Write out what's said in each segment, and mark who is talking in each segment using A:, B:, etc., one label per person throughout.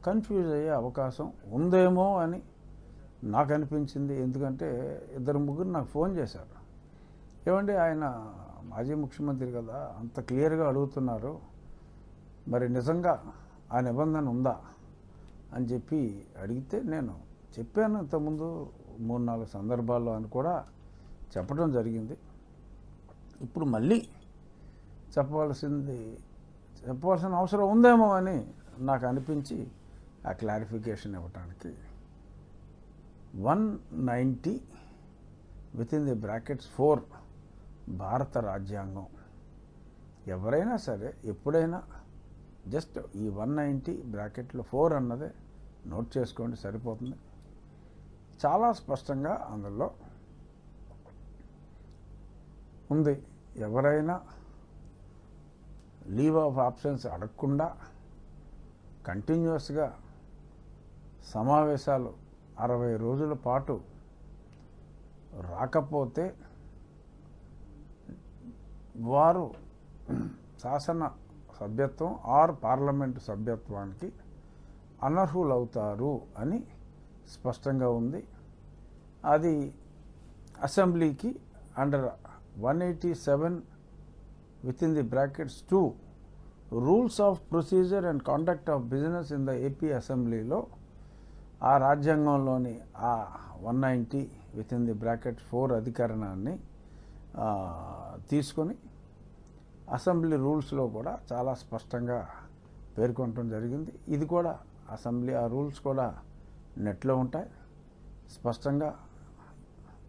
A: Confuse అయ్యే అవకాశం ఉందేమో అని నాకు అనిపించింది. ఎందుకంటే ఇద్దరు ముగ్గురు నాకు ఫోన్ చేశారు. ఏమండి, ఆయన మాజీ ముఖ్యమంత్రి కదా, అంత క్లియర్గా అడుగుతున్నారు, మరి నిజంగా ఆ నిబంధన ఉందా అని చెప్పి అడిగితే నేను చెప్పాను ఇంతకుముందు 3-4 సందర్భాల్లో అని కూడా చెప్పడం జరిగింది. ఇప్పుడు మళ్ళీ చెప్పవలసిన అవసరం ఉందేమో అని నాకు అనిపించి ఆ క్లారిఫికేషన్ ఇవ్వటానికి 190 (4) భారత రాజ్యాంగం. ఎవరైనా సరే ఎప్పుడైనా జస్ట్ ఈ 190 అన్నదే నోట్ చేసుకోండి, సరిపోతుంది. చాలా స్పష్టంగా అందులో ఉంది, ఎవరైనా లీవ్ ఆఫ్ ఆబ్సెన్స్ అడగకుండా కంటిన్యూస్గా సమావేశాలు 60 రోజుల పాటు రాకపోతే వారు శాసన సభ్యత్వం ఆర్ పార్లమెంటు సభ్యత్వానికి అనర్హులవుతారు అని స్పష్టంగా ఉంది. అది అసెంబ్లీకి under 187 (2) rules of procedure and conduct of business in the AP అసెంబ్లీలో ఆ రాజ్యాంగంలోని ఆ 190 అధికరణాన్ని తీసుకొని అసెంబ్లీ రూల్స్లో కూడా చాలా స్పష్టంగా పేర్కొనడం జరిగింది. ఇది కూడా అసెంబ్లీ ఆ రూల్స్ కూడా నెట్లో ఉంటాయి. స్పష్టంగా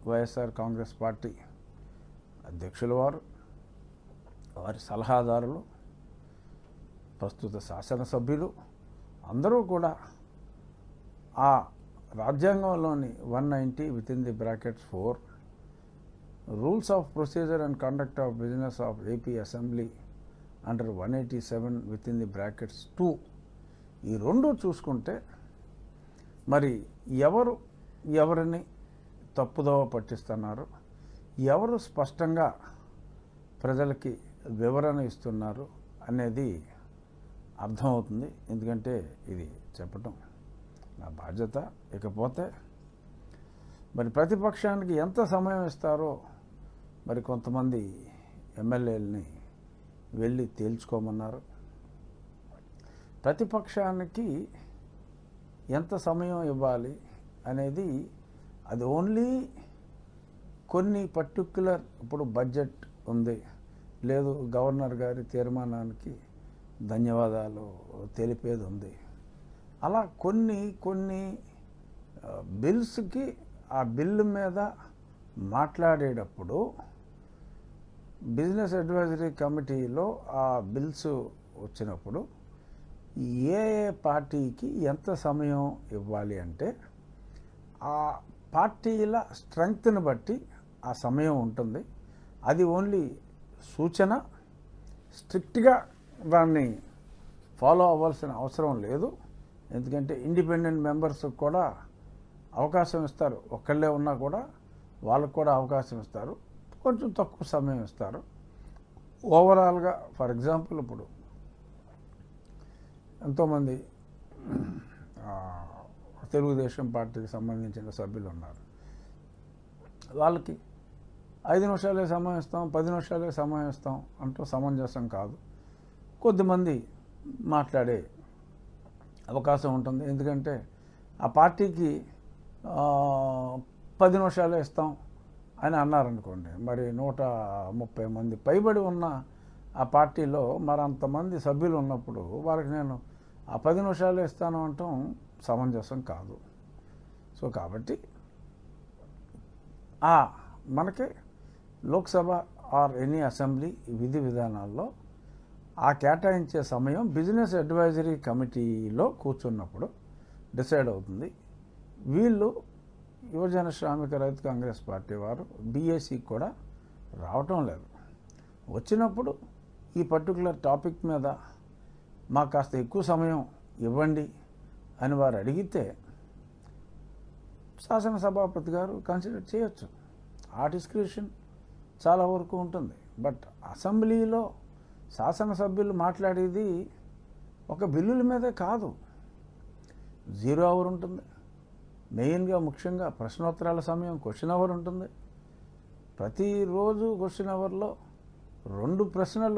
A: వైఎస్ఆర్ కాంగ్రెస్ పార్టీ అధ్యక్షుల వారి సలహాదారులు, ప్రస్తుత శాసనసభ్యులు అందరూ కూడా ఆ రాజ్యాంగంలోని 190 rules of procedure and conduct of business of AP assembly under 187 (2) ఈ రెండు చూసుకుంటే మరి ఎవరిని తప్పుదోవ పట్టిస్తున్నారు, ఎవరు స్పష్టంగా ప్రజలకి వివరణ ఇస్తున్నారు అనేది అర్థమవుతుంది. ఎందుకంటే ఇది చెప్పటం నా బాధ్యత. ఇకపోతే మరి ప్రతిపక్షానికి ఎంత సమయం ఇస్తారో మరి కొంతమంది ఎమ్మెల్యేలని వెళ్ళి తేల్చుకోమన్నారు. ప్రతిపక్షానికి ఎంత సమయం ఇవ్వాలి అనేది అది ఓన్లీ కొన్ని పర్టిక్యులర్, ఇప్పుడు బడ్జెట్ ఉంది, లేదు గవర్నర్ గారి తీర్మానానికి ధన్యవాదాలు తెలిపేది ఉంది, అలా కొన్ని బిల్స్కి ఆ బిల్లు మీద మాట్లాడేటప్పుడు బిజినెస్ అడ్వైజరీ కమిటీలో ఆ బిల్స్ వచ్చినప్పుడు ఏ పార్టీకి ఎంత సమయం ఇవ్వాలి అంటే ఆ పార్టీల స్ట్రెంగ్త్ని బట్టి ఆ సమయం ఉంటుంది. అది ఓన్లీ సూచన, స్ట్రిక్ట్గా దాన్ని ఫాలో అవ్వాల్సిన అవసరం లేదు. ఎందుకంటే ఇండిపెండెంట్ మెంబర్స్ కూడా అవకాశం ఇస్తారు, ఒక్కళ్ళే ఉన్నా కూడా వాళ్ళకు కూడా అవకాశం ఇస్తారు, కొంచెం తక్కువ సమయం ఇస్తారు. ఓవరాల్గా ఫర్ ఎగ్జాంపుల్ ఇప్పుడు ఎంతోమంది తెలుగుదేశం పార్టీకి సంబంధించిన సభ్యులు ఉన్నారు, వాళ్ళకి 5 నిమిషాలే సమయం ఇస్తాం, 10 నిమిషాలే సమయం ఇస్తాం అంటూ సమంజసం కాదు. కొద్దిమంది మాట్లాడే అవకాశం ఉంటుంది. ఎందుకంటే ఆ పార్టీకి 10 నిమిషాలే ఇస్తాం అని అన్నారనుకోండి, మరి 130 మంది పైబడి ఉన్న ఆ పార్టీలో మరి అంతమంది సభ్యులు ఉన్నప్పుడు వాళ్ళకి నేను ఆ 10 నిమిషాలే ఇస్తాను అంటాం సమంజసం కాదు. సో కాబట్టి మనకి లోక్సభ ఆర్ ఎనీ అసెంబ్లీ విధి విధానాల్లో ఆ కేటాయించే సమయం బిజినెస్ అడ్వైజరీ కమిటీలో కూర్చున్నప్పుడు డిసైడ్ అవుతుంది. వీళ్ళు యువజన శ్రామిక రైతు కాంగ్రెస్ పార్టీ వారు బీఏసీకి కూడా రావటం లేదు. వచ్చినప్పుడు ఈ పర్టికులర్ టాపిక్ మీద మాకు కాస్త ఎక్కువ సమయం ఇవ్వండి అని వారు అడిగితే శాసనసభాపతి గారు కన్సిడర్ చేయొచ్చు. ఆ డిస్క్రిప్షన్ చాలా వరకు ఉంటుంది. బట్ అసెంబ్లీలో శాసనసభ్యులు మాట్లాడేది ఒక బిల్లుల మీదే కాదు, జీరో అవర్ ఉంటుంది. మెయిన్గా ముఖ్యంగా ప్రశ్నోత్తరాల సమయం క్వశ్చన్ అవర్ ఉంటుంది. ప్రతిరోజు క్వశ్చన్ అవర్లో 2 ప్రశ్నలు